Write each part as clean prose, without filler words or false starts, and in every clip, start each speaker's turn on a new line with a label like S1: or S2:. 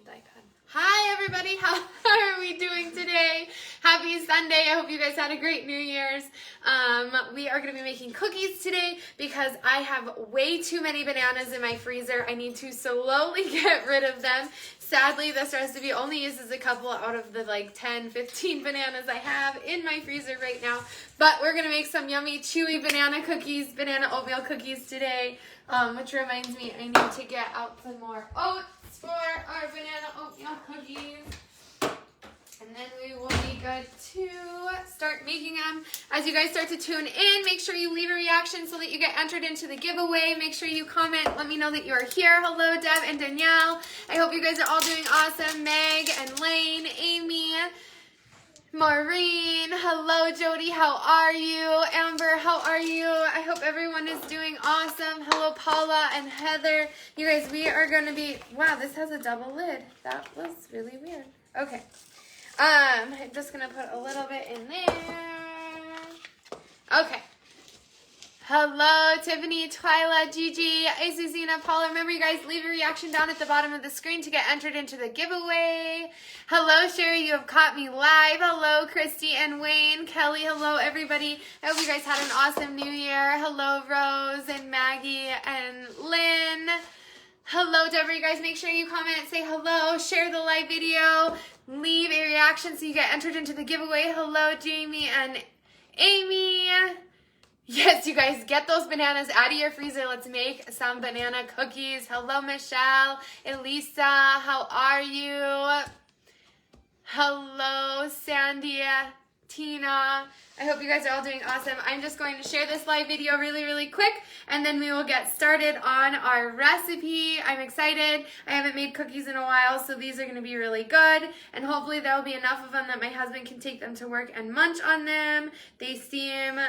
S1: need the iPad. Hi everybody, how are we doing today? Happy Sunday. I hope you guys had a great New Year's. We are going to be making cookies today because I have way too many bananas in my freezer. I need to slowly get rid of them. Sadly, this recipe only uses a couple out of the like 10, 15 bananas I have in my freezer right now. But we're going to make some yummy chewy banana cookies, banana oatmeal cookies today. Which reminds me, I need to get out some more oats for our banana oatmeal cookies. And then we will be good to start making them. As you guys start to tune in, make sure you leave a reaction so that you get entered into the giveaway. Make sure you comment. Let me know that you are here. Hello, Deb and Danielle. I hope you guys are all doing awesome. Meg and Lane, Amy, Maureen. Hello, Jody. How are you? Amber, how are you? I hope everyone is doing awesome. Hello, Paula and Heather. You guys, we are going to be... Wow, this has a double lid. That was really weird. Okay. I'm just going to put a little bit in there. Okay. Hello, Tiffany, Twyla, Gigi, Azuzina, Paula. Remember, you guys, leave a reaction down at the bottom of the screen to get entered into the giveaway. Hello, Sherry, you have caught me live. Hello, Christy and Wayne. Kelly, hello, everybody. I hope you guys had an awesome New Year. Hello, Rose and Maggie and Lynn. Hello, Deborah. You guys, make sure you comment, say hello, share the live video, leave a reaction so you get entered into the giveaway. Hello, Jamie and Amy. Yes, you guys, get those bananas out of your freezer. Let's make some banana cookies. Hello, Michelle. Elisa, how are you? Hello, Sandy, Tina. I hope you guys are all doing awesome. I'm just going to share this live video really, really quick, and then we will get started on our recipe. I'm excited. I haven't made cookies in a while, so these are going to be really good, and hopefully there will be enough of them that my husband can take them to work and munch on them. They seem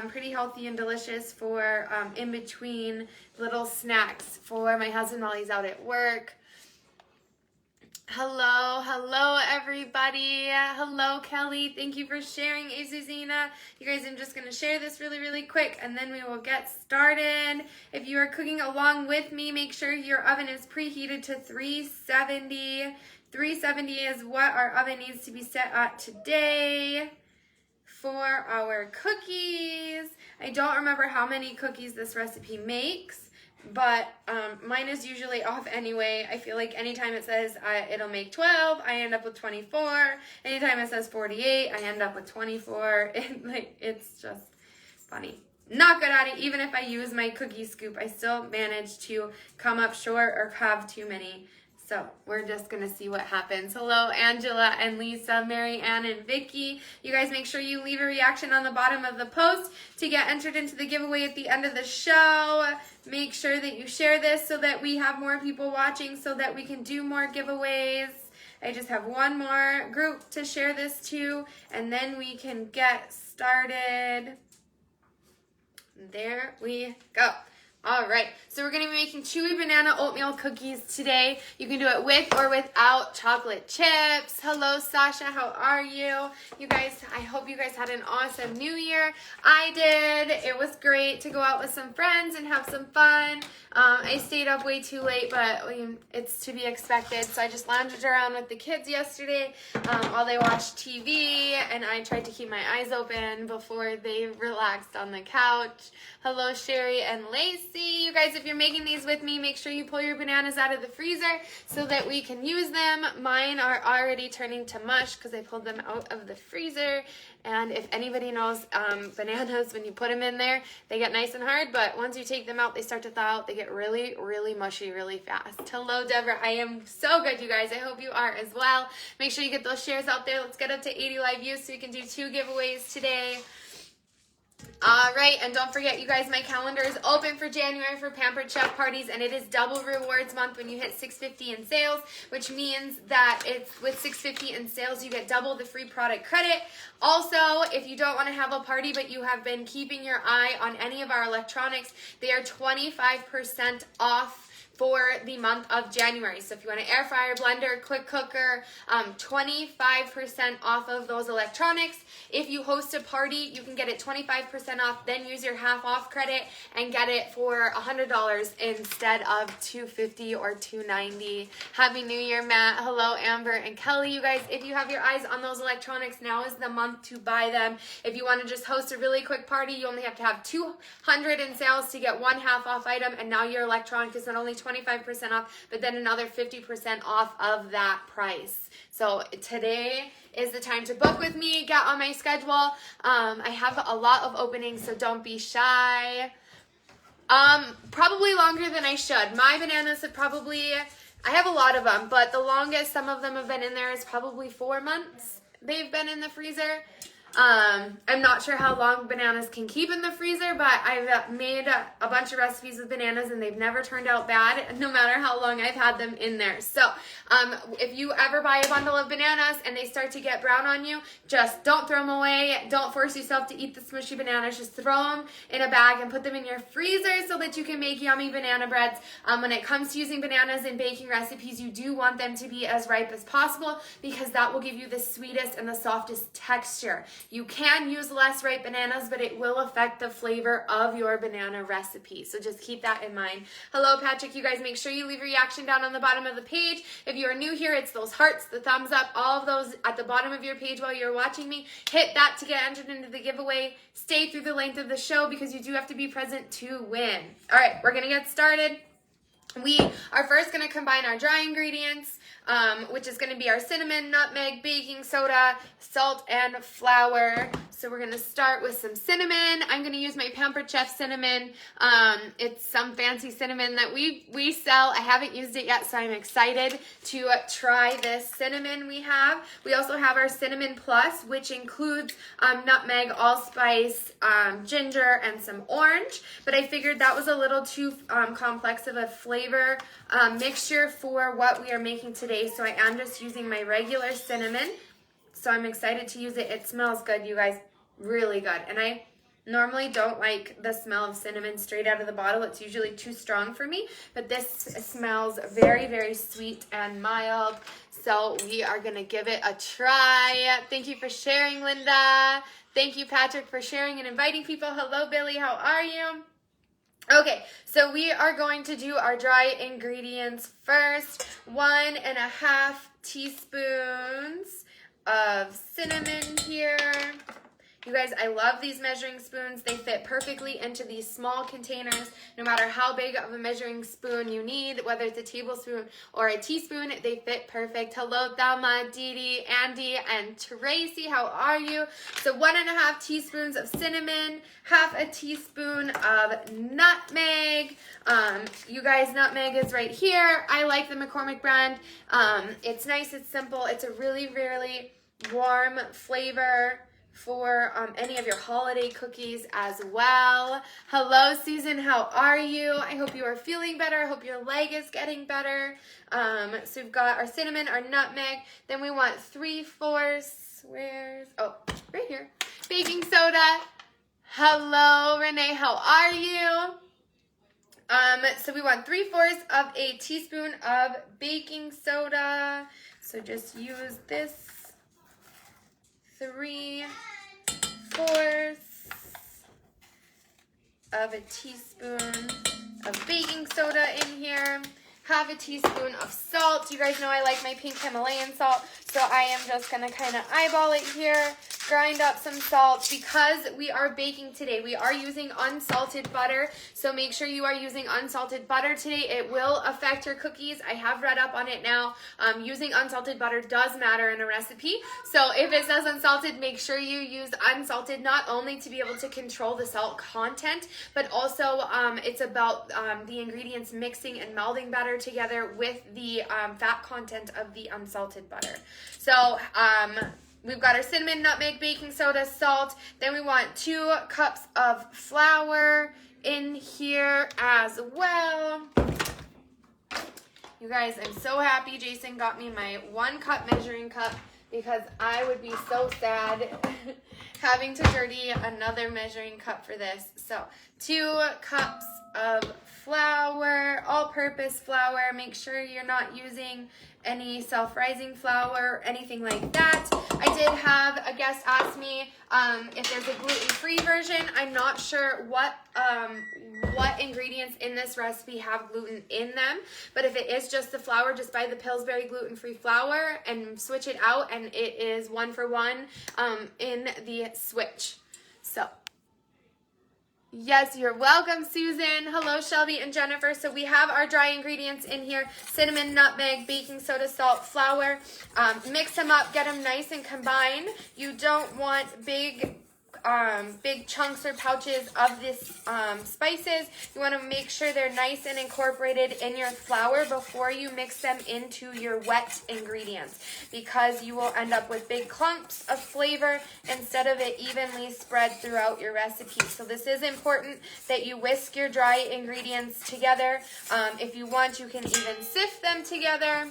S1: pretty healthy and delicious for in-between little snacks for my husband while he's out at work. Hello, everybody. Hello, Kelly. Thank you for sharing, Azuzina. You guys, I'm just going to share this really, really quick, and then we will get started. If you are cooking along with me, make sure your oven is preheated to 370. 370 is what our oven needs to be set at today for our cookies. I don't remember how many cookies this recipe makes, but mine is usually off anyway. I feel like anytime it says it'll make 12, I end up with 24. Anytime it says 48, I end up with 24. It's just funny. Not good at it. Even if I use my cookie scoop, I still manage to come up short or have too many. So we're just going to see what happens. Hello, Angela and Lisa, Mary Ann and Vicky. You guys, make sure you leave a reaction on the bottom of the post to get entered into the giveaway at the end of the show. Make sure that you share this so that we have more people watching so that we can do more giveaways. I just have one more group to share this to, and then we can get started. There we go. All right, so we're going to be making chewy banana oatmeal cookies today. You can do it with or without chocolate chips. Hello, Sasha. How are you? You guys, I hope you guys had an awesome New Year. I did. It was great to go out with some friends and have some fun. I stayed up way too late, but it's to be expected. So I just lounged around with the kids yesterday while they watched TV, and I tried to keep my eyes open before they relaxed on the couch. Hello, Sherry and Lacey. You guys, if you're making these with me, make sure you pull your bananas out of the freezer so that we can use them. Mine are already turning to mush because I pulled them out of the freezer. And if anybody knows bananas, when you put them in there, they get nice and hard. But once you take them out, they start to thaw out. They get really, really mushy really fast. Hello, Deborah. I am so good, you guys. I hope you are as well. Make sure you get those shares out there. Let's get up to 80 live views so we can do 2 giveaways today. All right, and don't forget, you guys, my calendar is open for January for Pampered Chef parties, and it is double rewards month when you hit $6.50 in sales, which means that it's with $6.50 in sales, you get double the free product credit. Also, if you don't want to have a party, but you have been keeping your eye on any of our electronics, they are 25% off for the month of January. So if you want an air fryer, blender, quick cooker, 25% off of those electronics. If you host a party, you can get it 25% off, then use your half off credit and get it for $100 instead of $250 or $290. Happy New Year, Matt. Hello, Amber and Kelly. You guys, if you have your eyes on those electronics, now is the month to buy them. If you want to just host a really quick party, you only have to have 200 in sales to get one half off item, and now your electronic is not only 25% off, but then another 50% off of that price. So today is the time to book with me, get on my schedule. I have a lot of openings, so don't be shy. Probably longer than I should. My bananas have probably, I have a lot of them, but the longest some of them have been in there is probably 4 months. They've been in the freezer. I'm not sure how long bananas can keep in the freezer, but I've made a bunch of recipes with bananas and they've never turned out bad, no matter how long I've had them in there. So, if you ever buy a bundle of bananas and they start to get brown on you, just don't throw them away. Don't force yourself to eat the smushy bananas. Just throw them in a bag and put them in your freezer so that you can make yummy banana breads. When it comes to using bananas in baking recipes, you do want them to be as ripe as possible because that will give you the sweetest and the softest texture. You can use less ripe bananas, but it will affect the flavor of your banana recipe. So just keep that in mind. Hello, Patrick. You guys, make sure you leave a reaction down on the bottom of the page. If you are new here, it's those hearts, the thumbs up, all of those at the bottom of your page while you're watching me. Hit that to get entered into the giveaway. Stay through the length of the show because you do have to be present to win. All right, we're going to get started. We are first going to combine our dry ingredients, which is going to be our cinnamon, nutmeg, baking soda, salt, and flour. So we're going to start with some cinnamon. I'm going to use my Pampered Chef cinnamon. It's some fancy cinnamon that we sell. I haven't used it yet, so I'm excited to try this cinnamon we have. We also have our Cinnamon Plus, which includes nutmeg, allspice, ginger, and some orange. But I figured that was a little too complex of a flavor mixture for what we are making today, so I am just using my regular cinnamon. So I'm excited to use it. It smells good, you guys, really good. And I normally don't like the smell of cinnamon straight out of the bottle. It's usually too strong for me, but this smells very, very sweet and mild. So we are gonna give it a try. Thank you for sharing, Linda. Thank you, Patrick, for sharing and inviting people. Hello, Billy, how are you? Okay, so we are going to do our dry ingredients first. 1.5 teaspoons of cinnamon here. You guys, I love these measuring spoons. They fit perfectly into these small containers. No matter how big of a measuring spoon you need, whether it's a tablespoon or a teaspoon, they fit perfect. Hello, Thelma, Dee, Andy, and Tracy. How are you? So 1.5 teaspoons of cinnamon, half a teaspoon of nutmeg. You guys, nutmeg is right here. I like the McCormick brand. It's nice, it's simple. It's a really, really warm flavor for any of your holiday cookies as well. Hello, Susan. How are you? I hope you are feeling better. I hope your leg is getting better. So we've got our cinnamon, our nutmeg. Then we want 3/4. Right here. Baking soda. Hello, Renee. How are you? So we want 3/4 of a teaspoon of baking soda. So just use this. 3/4 of a teaspoon of baking soda in here. Half a teaspoon of salt. You guys know I like my pink Himalayan salt, so I am just going to kind of eyeball it here. Grind up some salt. Because we are baking today, we are using unsalted butter, so make sure you are using unsalted butter today. It will affect your cookies. I have read up on it now. Using unsalted butter does matter in a recipe, so if it says unsalted, make sure you use unsalted, not only to be able to control the salt content, but also it's about the ingredients mixing and melding better together with the fat content of the unsalted butter. So we've got our cinnamon, nutmeg, baking soda, salt. Then we want 2 cups of flour in here as well. You guys, I'm so happy Jason got me my 1 cup measuring cup because I would be so sad having to dirty another measuring cup for this. So 2 cups of flour, all-purpose flour. Make sure you're not using any self-rising flour or anything like that. I did have a guest ask me if there's a gluten-free version. I'm not sure what ingredients in this recipe have gluten in them, but if it is just the flour, just buy the Pillsbury gluten-free flour and switch it out, and it is 1-for-1 in the switch. So yes, you're welcome, Susan. Hello, Shelby and Jennifer. So we have our dry ingredients in here: cinnamon, nutmeg, baking soda, salt, flour. Mix them up, get them nice and combined. You don't want big chunks or pouches of this spices. You want to make sure they're nice and incorporated in your flour before you mix them into your wet ingredients, because you will end up with big clumps of flavor instead of it evenly spread throughout your recipe. So this is important that you whisk your dry ingredients together. If you want, you can even sift them together,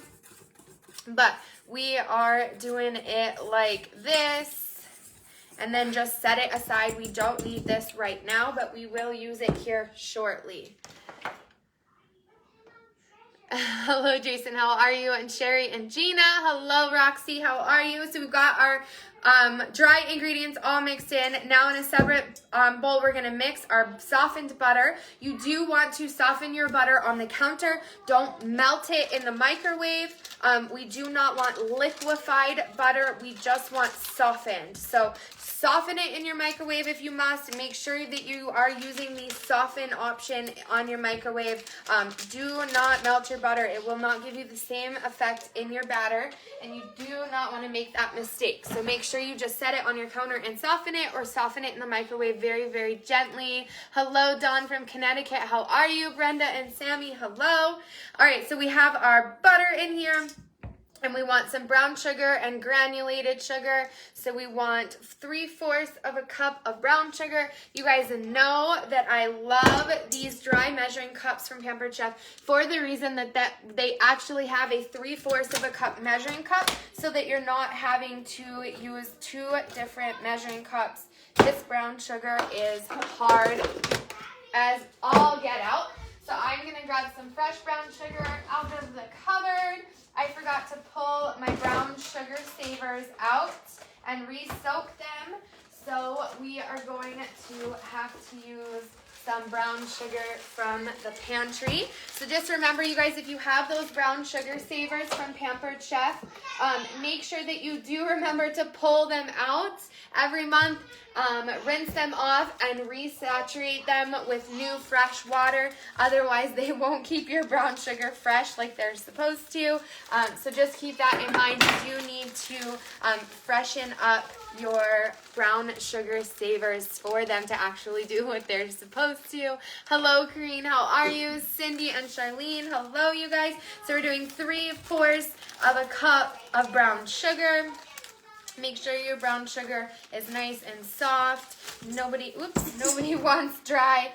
S1: but we are doing it like this. And then just set it aside. We don't need this right now, but we will use it here shortly. Hello, Jason. How are you? And Sherry and Gina. Hello, Roxy. How are you? So we've got our dry ingredients all mixed in. Now in a separate bowl, we're going to mix our softened butter. You do want to soften your butter on the counter. Don't melt it in the microwave. We do not want liquefied butter. We just want softened. So soften it in your microwave if you must. Make sure that you are using the soften option on your microwave. Do not melt your butter. It will not give you the same effect in your batter, and you do not want to make that mistake. So make sure you just set it on your counter and soften it, or soften it in the microwave very, very gently. Hello, Dawn from Connecticut. How are you? Brenda and Sammy, hello. All right, so we have our butter in here. And we want some brown sugar and granulated sugar. So we want 3/4 of a cup of brown sugar. You guys know that I love these dry measuring cups from Pampered Chef for the reason that they actually have a 3/4 of a cup measuring cup, so that you're not having to use 2 different measuring cups. This brown sugar is hard as all get out. So I'm going to grab some fresh brown sugar out of the cupboard. I forgot to pull my brown sugar savers out and re-soak them. So we are going to have to use some brown sugar from the pantry. So just remember, you guys, if you have those brown sugar savers from Pampered Chef, make sure that you do remember to pull them out every month. Rinse them off and resaturate them with new fresh water. Otherwise, they won't keep your brown sugar fresh like they're supposed to. So just keep that in mind. You do need to freshen up your brown sugar savers for them to actually do what they're supposed to. Hello, Kareen. How are you? Cindy and Charlene. Hello, you guys. So we're doing 3/4 of a cup of brown sugar. Make sure your brown sugar is nice and soft. Nobody wants dry,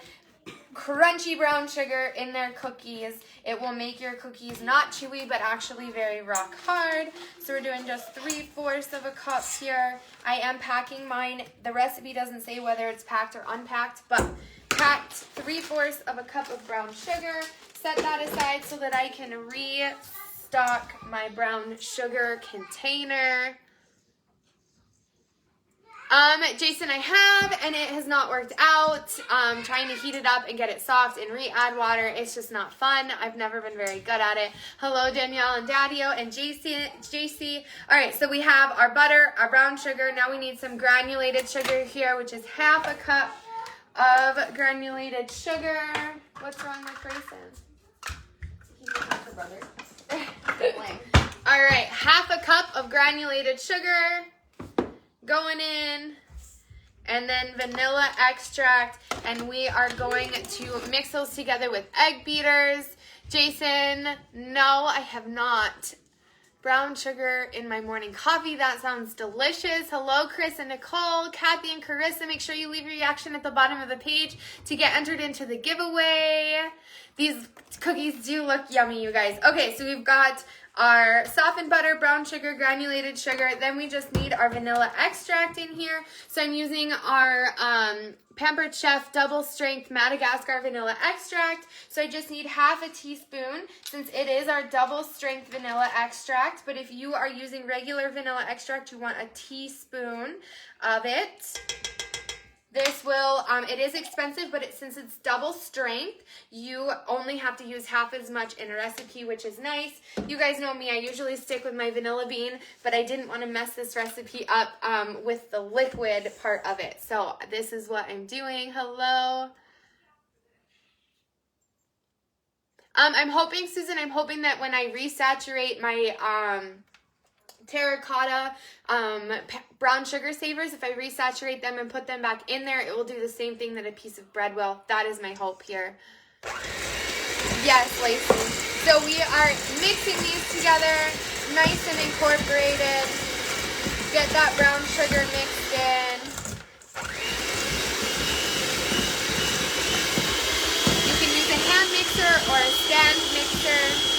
S1: crunchy brown sugar in their cookies. It will make your cookies not chewy, but actually very rock hard. So we're doing just 3/4 of a cup here. I am packing mine. The recipe doesn't say whether it's packed or unpacked, but packed 3/4 of a cup of brown sugar. Set that aside so that I can restock my brown sugar container. Jason, I have, and it has not worked out. Trying to heat it up and get it soft and re-add water. It's just not fun. I've never been very good at it. Hello, Danielle and Daddio and JC. All right, so we have our butter, our brown sugar. Now we need some granulated sugar here, which is 1/2 cup of granulated sugar. What's wrong with Grayson? He's a country brother. All right, 1/2 cup of granulated sugar going in, and then vanilla extract, and we are going to mix those together with egg beaters. Jason, no, I have not. Brown sugar in my morning coffee. That sounds delicious. Hello, Chris and Nicole, Kathy and Carissa. Make sure you leave your reaction at the bottom of the page to get entered into the giveaway. These cookies do look yummy, you guys. Okay, so we've got our softened butter, brown sugar, granulated sugar. Then we just need our vanilla extract in here. So I'm using our Pampered Chef double strength Madagascar vanilla extract. So I just need half a teaspoon since it is our double strength vanilla extract. But if you are using regular vanilla extract, you want a teaspoon of it. This will, it is expensive, but since it's double strength, you only have to use half as much in a recipe, which is nice. You guys know me, I usually stick with my vanilla bean, but I didn't want to mess this recipe up with the liquid part of it. So this is what I'm doing. Hello. I'm hoping, Susan, I'm hoping that when I resaturate my terracotta brown sugar savers, if I resaturate them and put them back in there, it will do the same thing that a piece of bread will. That is my hope here. Yes, Lacey. So we are mixing these together, nice and incorporated. Get that brown sugar mixed in. You can use a hand mixer or a stand mixer.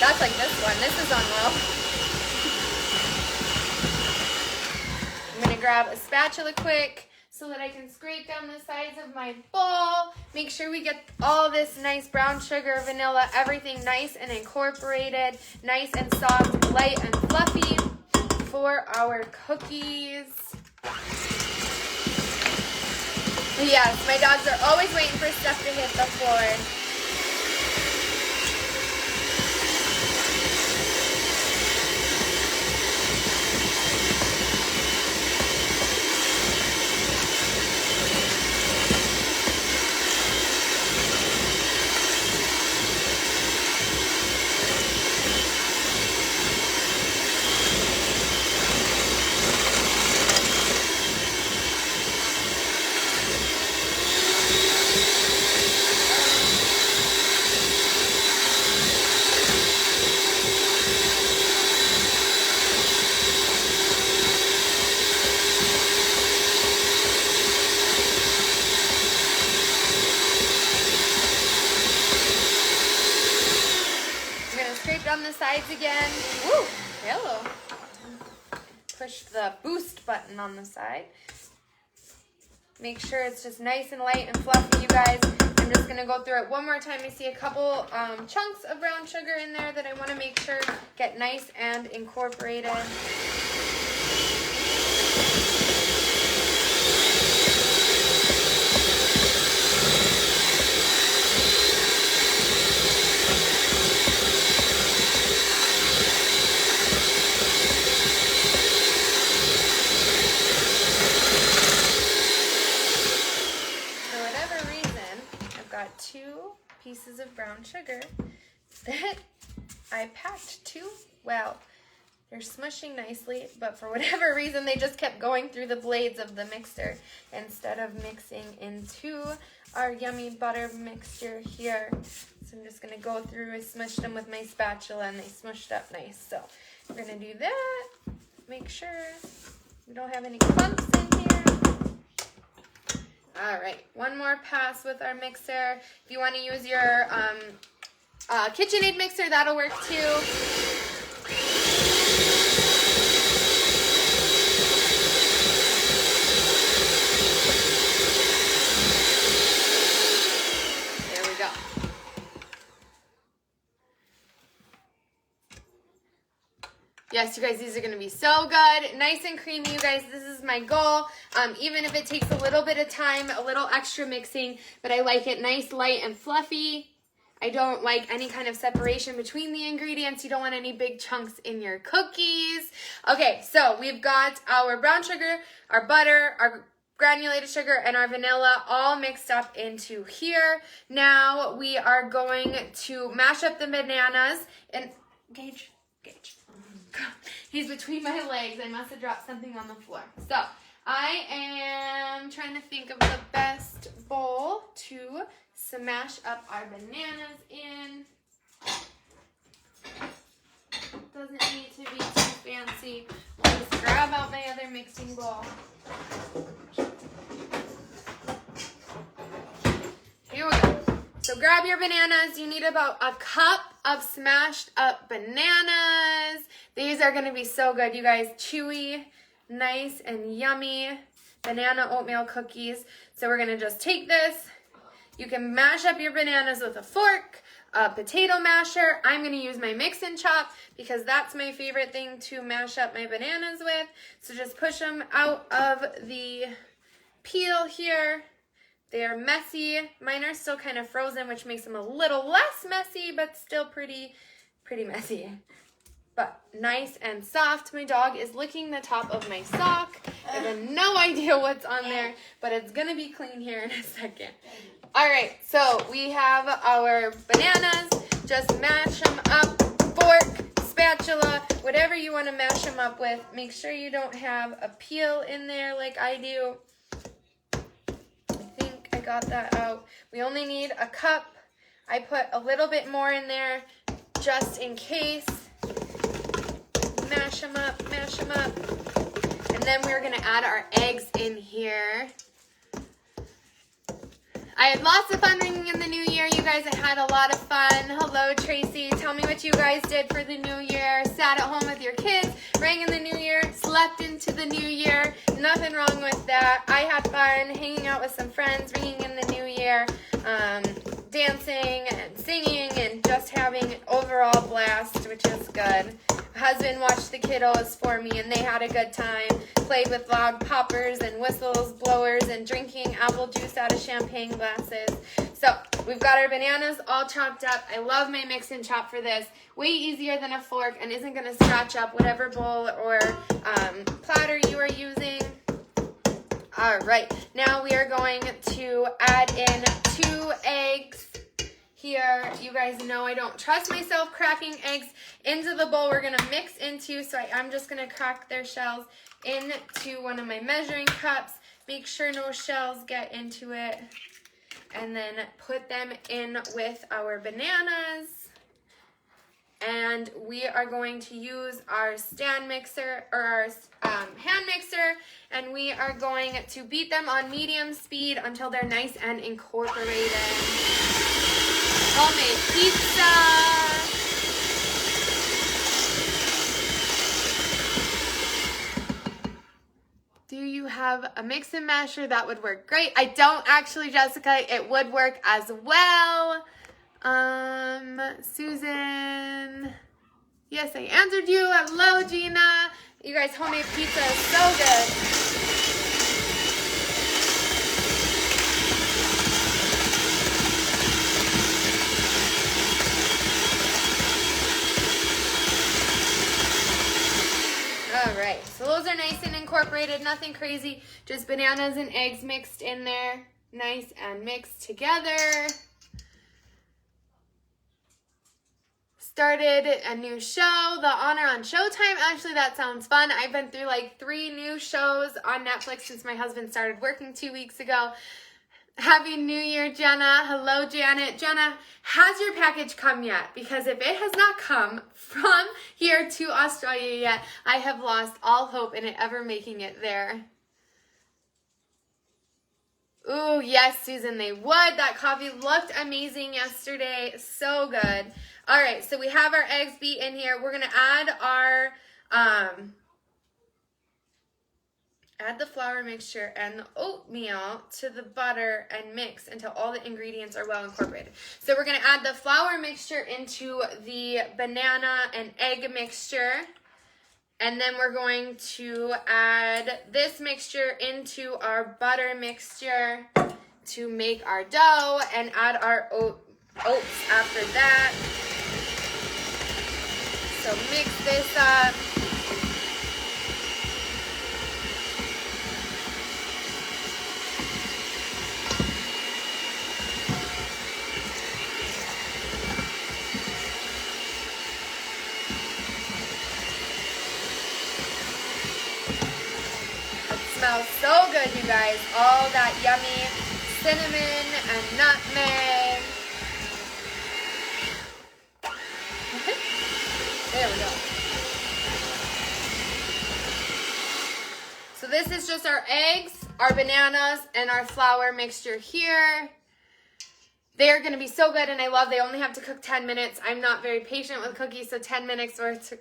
S1: That's like this one. This is on low. I'm going to grab a spatula quick so that I can scrape down the sides of my bowl. Make sure we get all this nice brown sugar, vanilla, everything nice and incorporated, nice and soft, light and fluffy for our cookies. Yes, my dogs are always waiting for stuff to hit the floor. On the sides again. Woo! Hello. Push the boost button on the side. Make sure it's just nice and light and fluffy, you guys. I'm just going to go through it one more time. I see a couple chunks of brown sugar in there that I want to make sure get nice and incorporated. Pieces of brown sugar that I packed too well. They're smushing nicely, but for whatever reason, they just kept going through the blades of the mixer instead of mixing into our yummy butter mixture here. So I'm just going to go through, I smushed them with my spatula and they smushed up nice. So we're going to do that. Make sure we don't have any clumps in here. All right, one more pass with our mixer. If you want to use your KitchenAid mixer, that'll work too. There we go. Yes, you guys, these are going to be so good. Nice and creamy, you guys. This is my goal. Even if it takes a little bit of time, a little extra mixing, but I like it nice, light, and fluffy. I don't like any kind of separation between the ingredients. You don't want any big chunks in your cookies. Okay, so we've got our brown sugar, our butter, our granulated sugar, and our vanilla all mixed up into here. Now we are going to mash up the bananas and Gage. He's between my legs. I must have dropped something on the floor. So I am trying to think of the best bowl to smash up our bananas in. Doesn't need to be too fancy. I'll just grab out my other mixing bowl. Here we go. So grab your bananas. You need about a cup of smashed up bananas. These are gonna be so good, you guys. Chewy, nice and yummy banana oatmeal cookies. So we're gonna just take this. You can mash up your bananas with a fork, a potato masher. I'm gonna use my mix and chop because that's my favorite thing to mash up my bananas with. So just push them out of the peel here. They're messy. Mine are still kind of frozen, which makes them a little less messy, but still pretty messy. But nice and soft. My dog is licking the top of my sock. I have no idea what's on there, but it's gonna be clean here in a second. All right, so we have our bananas. Just mash them up, fork, spatula, whatever you want to mash them up with. Make sure you don't have a peel in there like I do. I think I got that out. We only need a cup. I put a little bit more in there just in case. Mash them up, mash them up. And then we're gonna add our eggs in here. I had lots of fun ringing in the new year. You guys, I had a lot of fun. Hello, Tracy. Tell me what you guys did for the new year. Sat at home with your kids, rang in the new year, slept into the new year. Nothing wrong with that. I had fun hanging out with some friends, ringing in the new year, dancing and singing and just having an overall blast, which is good. My husband watched the kiddos for me and they had a good time. Played with loud poppers and whistles, blowers, and drinking apple juice out of champagne glasses. So we've got our bananas all chopped up. I love my mix and chop for this. Way easier than a fork and isn't going to scratch up whatever bowl or platter you are using. All right, now we are going to add in 2 eggs. Here, you guys know I don't trust myself cracking eggs into the bowl we're gonna mix into, so I'm just gonna crack their shells into one of my measuring cups. Make sure no shells get into it, and then put them in with our bananas. And we are going to use our stand mixer or our hand mixer, and we are going to beat them on medium speed until they're nice and incorporated. Homemade pizza. Do you have a mix and masher? That would work great. I don't actually, Jessica. It would work as well. Susan. Yes, I answered you. Hello, Gina. You guys, homemade pizza is so good. All right, so those are nice and incorporated, nothing crazy, just bananas and eggs mixed in there, nice and mixed together. Started a new show, The Honor on Showtime. Actually, that sounds fun. I've been through like 3 new shows on Netflix since my husband started working 2 weeks ago. Happy New Year, Jenna. Hello, Janet. Jenna, has your package come yet? Because if it has not come from here to Australia yet, I have lost all hope in it ever making it there. Ooh, yes, Susan, they would. That coffee looked amazing yesterday. So good. All right, so we have our eggs beat in here. We're going to add our... add the flour mixture and the oatmeal to the butter and mix until all the ingredients are well incorporated. So we're going to add the flour mixture into the banana and egg mixture. And then we're going to add this mixture into our butter mixture to make our dough and add our oats after that. So mix this up. Smells so good, you guys. All that yummy cinnamon and nutmeg. There we go. So this is just our eggs, our bananas, and our flour mixture here. They're going to be so good, and they only have to cook 10 minutes. I'm not very patient with cookies, so 10 minutes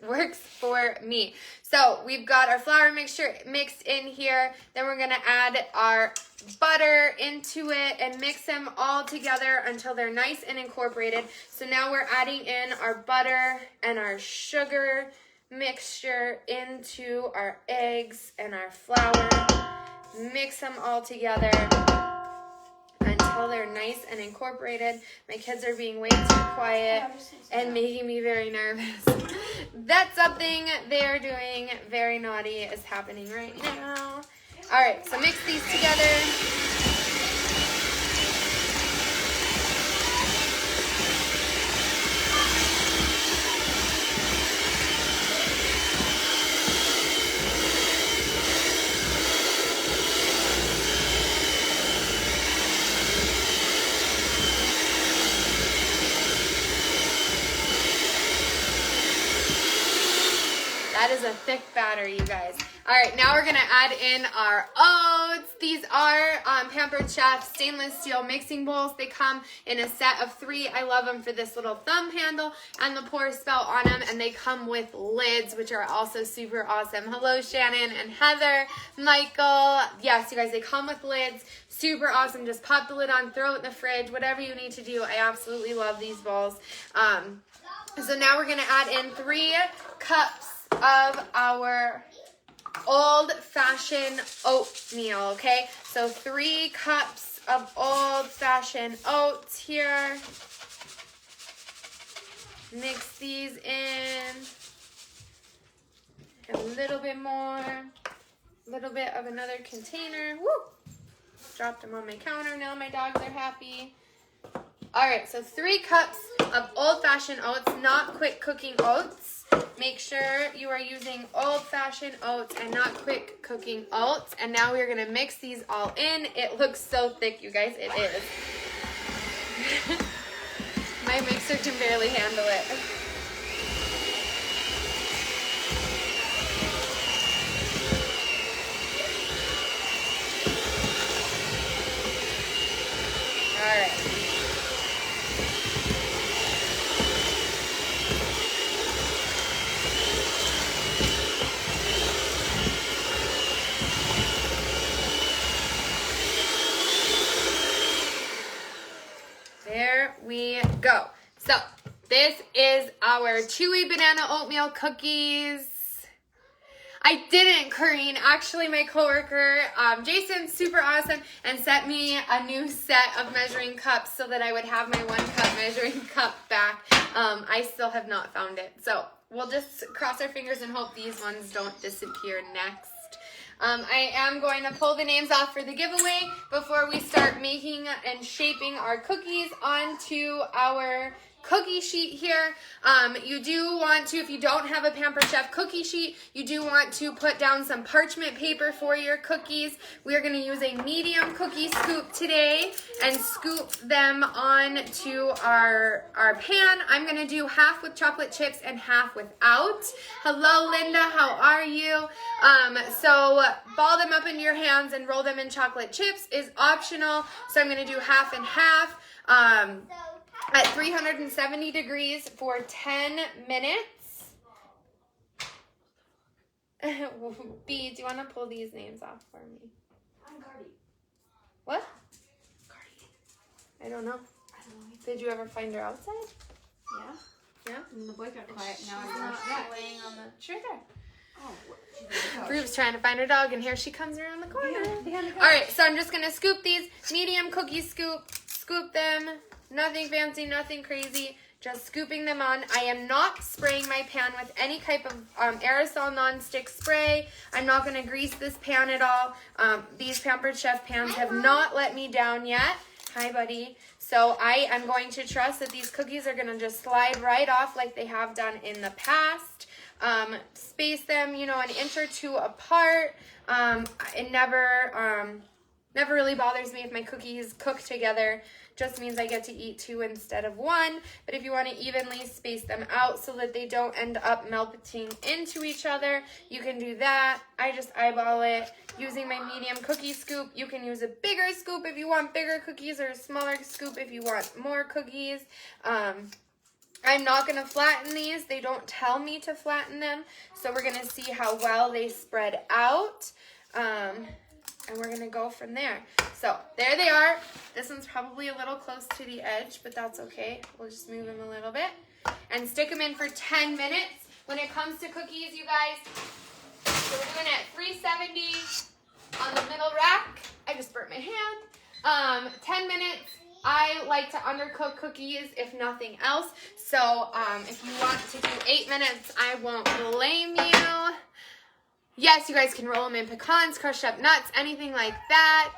S1: works for me. So we've got our flour mixture mixed in here. Then we're going to add our butter into it and mix them all together until they're nice and incorporated. So now we're adding in our butter and our sugar mixture into our eggs and our flour. Mix them all together until they're nice and incorporated. My kids are being way too quiet and making me very nervous. That's something they're doing very naughty is happening right now. All right, so mix these together. That is a thick batter, you guys. All right, now we're gonna add in our oats. These are Pampered Chef stainless steel mixing bowls. They come in a set of 3. I love them for this little thumb handle and the pour spout on them, and they come with lids, which are also super awesome. Hello, Shannon and Heather, Michael. Yes, you guys, they come with lids. Super awesome. Just pop the lid on, throw it in the fridge, whatever you need to do. I absolutely love these bowls. So now we're gonna add in 3 cups of our old-fashioned oatmeal, okay? So 3 cups of old-fashioned oats here. Mix these in. A little bit more. A little bit of another container. Woo! Dropped them on my counter. Now my dogs are happy. All right, so 3 cups of old-fashioned oats, not quick cooking oats. Make sure you are using old-fashioned oats and not quick cooking oats. And now we're gonna mix these all in. It looks so thick, you guys, it is. My mixer can barely handle it. All right. There we go. So this is our Chewy Banana Oatmeal Cookies. I didn't, Corrine. Actually, my coworker, Jason, super awesome, and sent me a new set of measuring cups so that I would have my 1 cup measuring cup back. I still have not found it. So we'll just cross our fingers and hope these ones don't disappear next. I am going to pull the names off for the giveaway before we start making and shaping our cookies onto our cookie sheet here. You do want to, if you don't have a Pampered Chef cookie sheet, you do want to put down some parchment paper for your cookies. We are going to use a medium cookie scoop today and scoop them onto our pan. I'm going to do half with chocolate chips and half without. Hello, Linda. How are you? So ball them up in your hands and roll them in chocolate chips is optional. So I'm going to do half and half. At 370 degrees for 10 minutes. B, do you want to pull these names off for me?
S2: I'm Cardi.
S1: What?
S2: Cardi.
S1: I don't know. Did you ever find her outside?
S2: Yeah.
S1: Yeah?
S2: And the boy got quiet. Now
S1: She's
S2: I'm
S1: not
S2: not
S1: laying on the... Sure there.
S2: Oh,
S1: Rube's trying to find her dog, and here she comes around the corner.
S2: behind the
S1: All right, so I'm just going to scoop these. Medium cookie scoop. Scoop them. Nothing fancy, nothing crazy. Just scooping them on. I am not spraying my pan with any type of aerosol nonstick spray. I'm not going to grease this pan at all. These Pampered Chef pans have not let me down yet. Hi, buddy. So I am going to trust that these cookies are going to just slide right off like they have done in the past. Space them, an inch or 2 apart. And never Never really bothers me if my cookies cook together. Just means I get to eat 2 instead of 1. But if you want to evenly space them out so that they don't end up melting into each other, you can do that. I just eyeball it using my medium cookie scoop. You can use a bigger scoop if you want bigger cookies, or a smaller scoop if you want more cookies. I'm not going to flatten these. They don't tell me to flatten them. So we're going to see how well they spread out. And we're going to go from there. So there they are. This one's probably a little close to the edge, but that's okay. We'll just move them a little bit. And stick them in for 10 minutes. When it comes to cookies, you guys, so we're doing it at 370 on the middle rack. I just burnt my hand. 10 minutes. I like to undercook cookies, if nothing else. So if you want to do 8 minutes, I won't blame you. Yes, you guys can roll them in pecans, crushed up nuts, anything like that.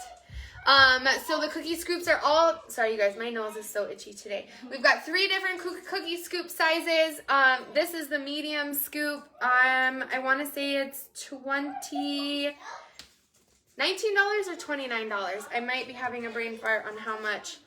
S1: So the cookie scoops are all, sorry you guys, my nose is so itchy today. We've got 3 different cookie scoop sizes. This is the medium scoop. I want to say it's $19 or $29. I might be having a brain fart on how much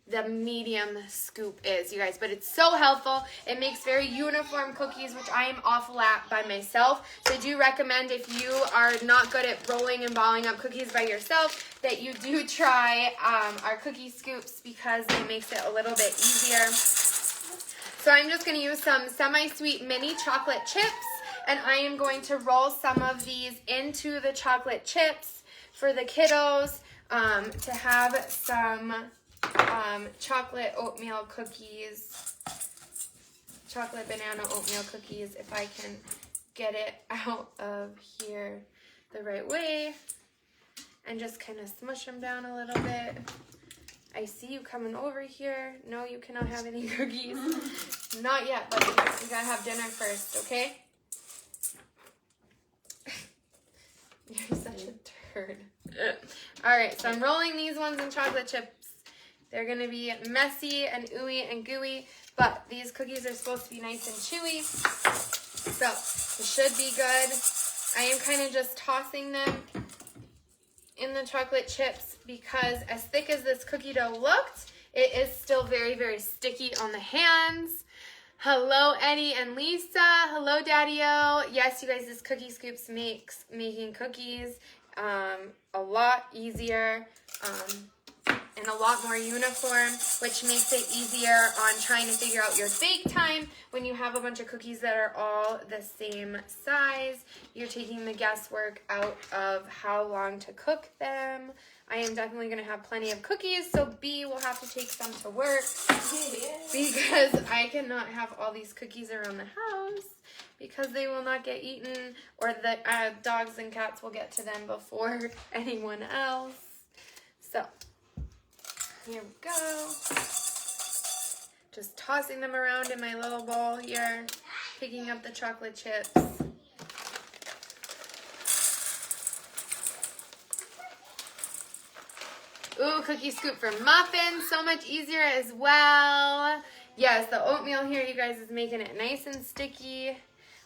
S1: the medium scoop is, you guys, but it's so helpful. It makes very uniform cookies, which I am awful at by myself. So I do recommend, if you are not good at rolling and balling up cookies by yourself, that you do try our cookie scoops, because it makes it a little bit easier. So I'm just going to use some semi-sweet mini chocolate chips, and I am going to roll some of these into the chocolate chips for the kiddos to have some chocolate oatmeal cookies, chocolate banana oatmeal cookies, if I can get it out of here the right way, and just kind of smush them down a little bit. I see you coming over here. No, you cannot have any cookies. Not yet, buddy. We gotta have dinner first, okay? You're such a turd. Alright, so I'm rolling these ones in chocolate chips. They're going to be messy and ooey and gooey, but these cookies are supposed to be nice and chewy, so it should be good. I am kind of just tossing them in the chocolate chips, because as thick as this cookie dough looked, it is still very, very sticky on the hands. Hello, Eddie and Lisa. Hello, Daddy-O. Yes, you guys, this cookie scoops makes making cookies a lot easier. And a lot more uniform, which makes it easier on trying to figure out your bake time. When you have a bunch of cookies that are all the same size, you're taking the guesswork out of how long to cook them. I am definitely going to have plenty of cookies, so B will have to take some to work, because I cannot have all these cookies around the house, because they will not get eaten, or the dogs and cats will get to them before anyone else. So here we go. Just tossing them around in my little bowl here. Picking up the chocolate chips. Ooh, cookie scoop for muffins. So much easier as well. Yes, the oatmeal here, you guys, is making it nice and sticky.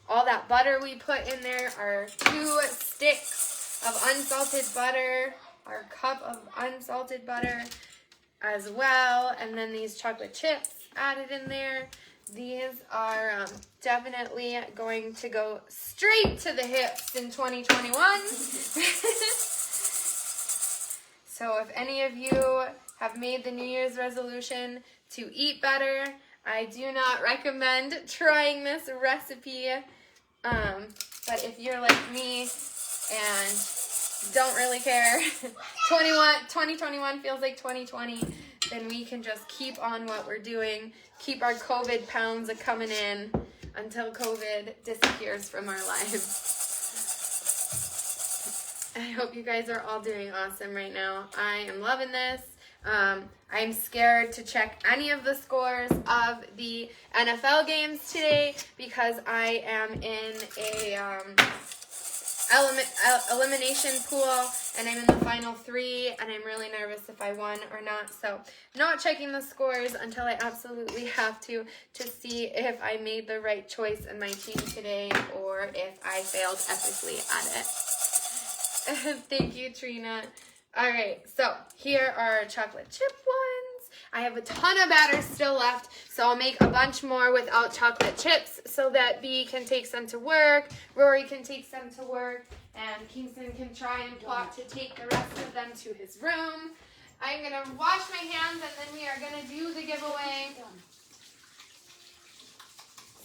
S1: All that butter we put in there are 2 sticks of unsalted butter. Our cup of unsalted butter as well, and then these chocolate chips added in there. These are definitely going to go straight to the hips in 2021. So if any of you have made the New Year's resolution to eat better, I do not recommend trying this recipe. But if you're like me and don't really care, 2021 feels like 2020, then we can just keep on what we're doing, keep our COVID pounds coming in until COVID disappears from our lives. I hope you guys are all doing awesome right now. I am loving this. I'm scared to check any of the scores of the NFL games today, because I am in a elimination pool, and I'm in the final 3, and I'm really nervous if I won or not. So not checking the scores until I absolutely have to see if I made the right choice in my team today, or if I failed epically at it. Thank you, Trina. All right, so here are chocolate chip ones. I have a ton of batter still left, so I'll make a bunch more without chocolate chips so that B can take some to work, Rory can take some to work, and Kingston can try and plot to take the rest of them to his room. I'm going to wash my hands, and then we are going to do the giveaway.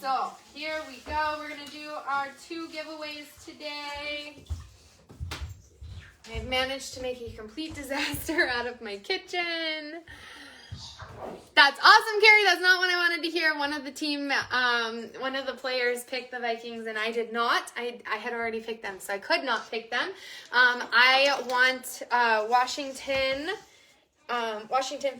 S1: So here we go. We're going to do our 2 giveaways today. I've managed to make a complete disaster out of my kitchen. That's awesome, Carrie. That's not what I wanted to hear. One of the players picked the Vikings, and I did not. I had already picked them, so I could not pick them. I want Washington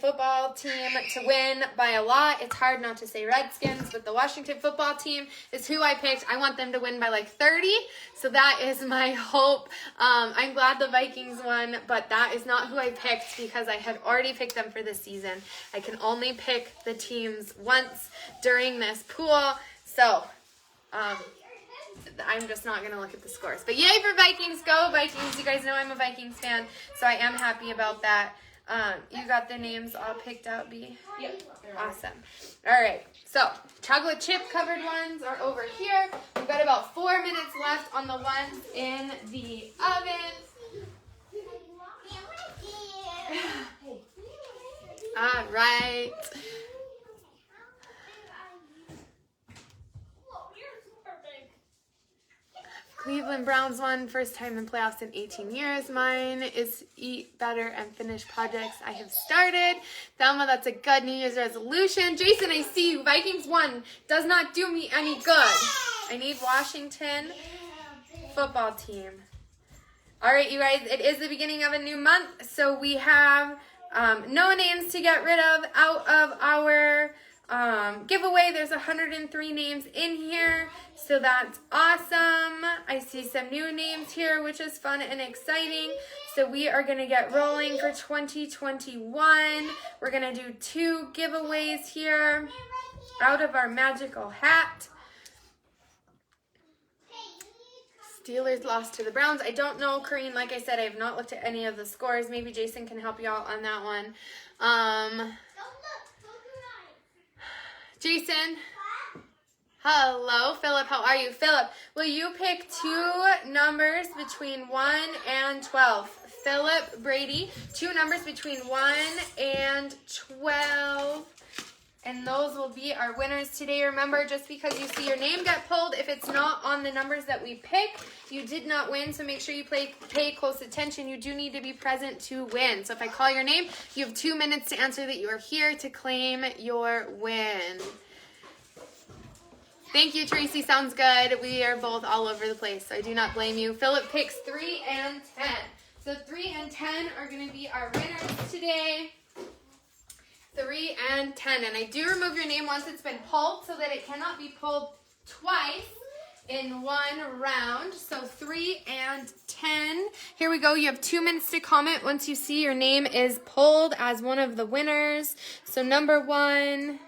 S1: football team to win by a lot. It's hard not to say Redskins, but the Washington football team is who I picked. I want them to win by like 30, so that is my hope. I'm glad the Vikings won, but that is not who I picked because I had already picked them for this season. I can only pick the teams once during this pool, so I'm just not going to look at the scores. But yay for Vikings. Go Vikings. You guys know I'm a Vikings fan, so I am happy about that. You got the names all picked out, B?
S2: Yep.
S1: Awesome. All right. So, chocolate chip covered ones are over here. We've got about 4 minutes left on the ones in the oven. All right. Cleveland Browns won, first time in playoffs in 18 years. Mine is eat better and finish projects I have started. Thelma, that's a good New Year's resolution. Jason, I see you. Vikings won. Does not do me any good. I need Washington football team. All right, you guys, it is the beginning of a new month, so we have no names to get rid of out of our giveaway. There's 103 names in here, so that's awesome. I see some new names here, which is fun and exciting. So we are going to get rolling for 2021. We're going to do 2 giveaways here out of our magical hat. Steelers lost to the Browns. I don't know, Corrine. Like I said, I have not looked at any of the scores. Maybe Jason can help you out on that one. Jason. Hello, Philip. How are you? Philip, will you pick 2 numbers between 1 and 12? Philip Brady, 2 numbers between 1 and 12. And those will be our winners today. Remember, just because you see your name get pulled, if it's not on the numbers that we pick, you did not win. So make sure you pay close attention. You do need to be present to win. So if I call your name, you have 2 minutes to answer that you are here to claim your win. Thank you, Tracy. Sounds good. We are both all over the place, so I do not blame you. Philip picks 3 and 10. So 3 and 10 are going to be our winners today. 3 and 10. And I do remove your name once it's been pulled so that it cannot be pulled twice in one round. So 3 and 10. Here we go. You have 2 minutes to comment once you see your name is pulled as one of the winners. So number 1,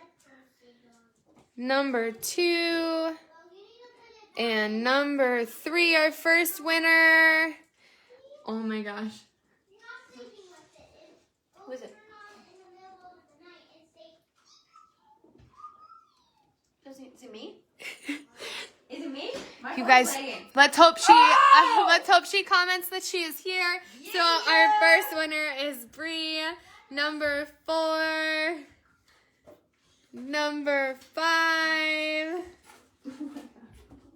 S1: number 2, and number 3, our first winner. Oh my gosh.
S2: Who is it? Is it me? Is it me?
S1: You guys, let's hope she comments that she is here. Yay! So our first winner is Bree. Number 4. Number 5.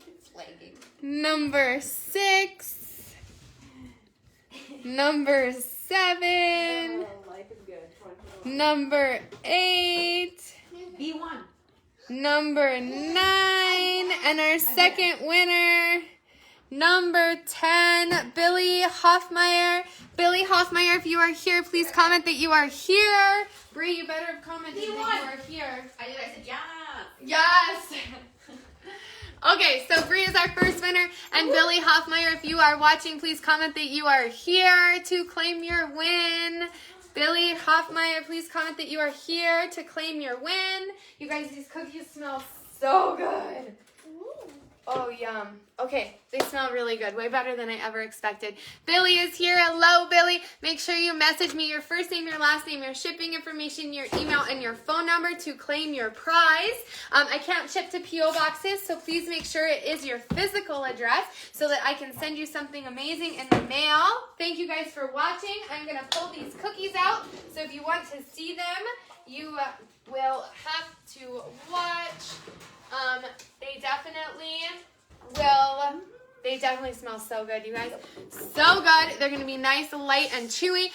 S2: It's lagging.
S1: Number 6. Number 7.
S2: Life is good.
S1: Number 8.
S2: B1.
S1: Number 9. And our second winner, number 10, Billy Hoffmeyer. Billy Hoffmeyer, if you are here, please comment that you are here. Bree, you better have commented that you are here.
S2: I did. I said yeah.
S1: Yes. Okay, so Bree is our first winner. And Billy Hoffmeyer, if you are watching, please comment that you are here to claim your win. Billy Hoffmeyer, please comment that you are here to claim your win. You guys, these cookies smell so good. Oh, yum. Okay, they smell really good. Way better than I ever expected. Billy is here. Hello, Billy. Make sure you message me your first name, your last name, your shipping information, your email, and your phone number to claim your prize. I can't ship to P.O. boxes, so please make sure it is your physical address so that I can send you something amazing in the mail. Thank you guys for watching. I'm going to pull these cookies out, so if you want to see them, you will have to watch. They definitely smell so good, you guys. So good. They're going to be nice, light, and chewy.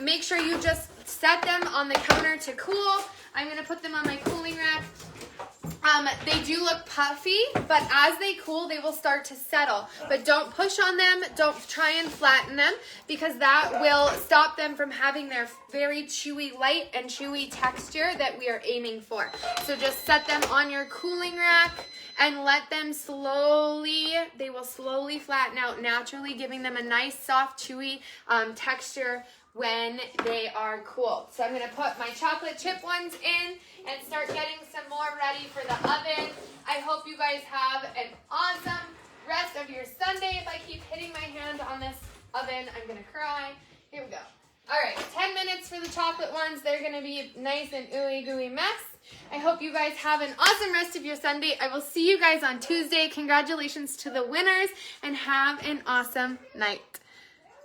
S1: Make sure you just set them on the counter to cool. I'm going to put them on my cooling rack. They do look puffy, but as they cool, they will start to settle. But don't push on them. Don't try and flatten them because that will stop them from having their very chewy, light, and chewy texture that we are aiming for. So just set them on your cooling rack and let them they will slowly flatten out naturally, giving them a nice, soft, chewy texture when they are cool. So I'm going to put my chocolate chip ones in and start getting some more ready for the oven. I hope you guys have an awesome rest of your Sunday. If I keep hitting my hand on this oven, I'm going to cry. Here we go. All right, 10 minutes for the chocolate ones. They're going to be nice and ooey gooey mess. I hope you guys have an awesome rest of your Sunday. I will see you guys on Tuesday. Congratulations to the winners and have an awesome night.